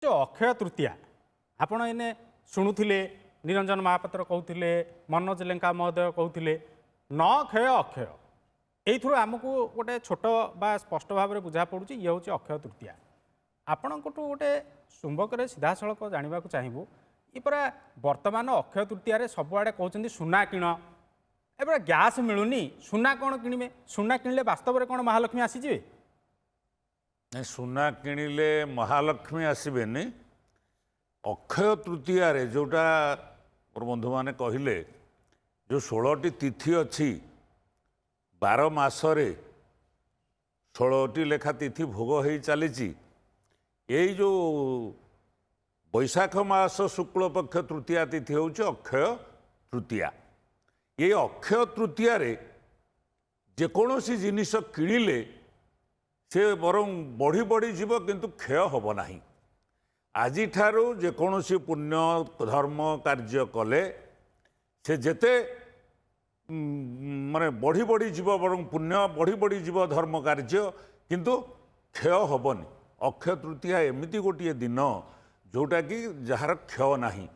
जो अक्षय तृतीया आपण एने शुणुले निरंजन महापात्र कहते मनोज लेंका महोदय कहते न क्षय अक्षय यही आमको गोटे छोट बा स्पष्ट भाव में बुझा पड़ू ये हूँ अक्षय तृतीया आपण गोटे चुंबक सीधा सड़क जानवा चाहबू ये पूरा वर्तमान अक्षय तृतीय सबुआड़े कहते सुना किण ए गैस मिलूनी सुना कौन किणवे सुना किणले वास्तव में कौन महालक्ष्मी आसीजे नहीं सुना किणिले महालक्ष्मी आसबेनि अक्षय तृतीय जोटा मोर बंधु मैंने कहले जो 16टी तिथि अच्छी 12 मासरे 16टी लेखा तिथि भोग हो चली यही जो बैशाख मास शुक्ल पक्ष तृतीया तिथि हूँ अक्षय तृतीया ये अक्षय तृतीय जेकोसी जिनिस किणिले से बरं बढ़ी बढ़ी जीव किंतु क्षय हम ना आज जेकोसी पुण्य धर्म कार्य कले से जेते माने बढ़ी बढ़ी जीव बरं पुण्य बढ़ी बढ़ी जीव धर्म कार्य किंतु क्षय हेनी अक्षय तृतीया एमती गोटे दिन जोटा कि जार क्षय ना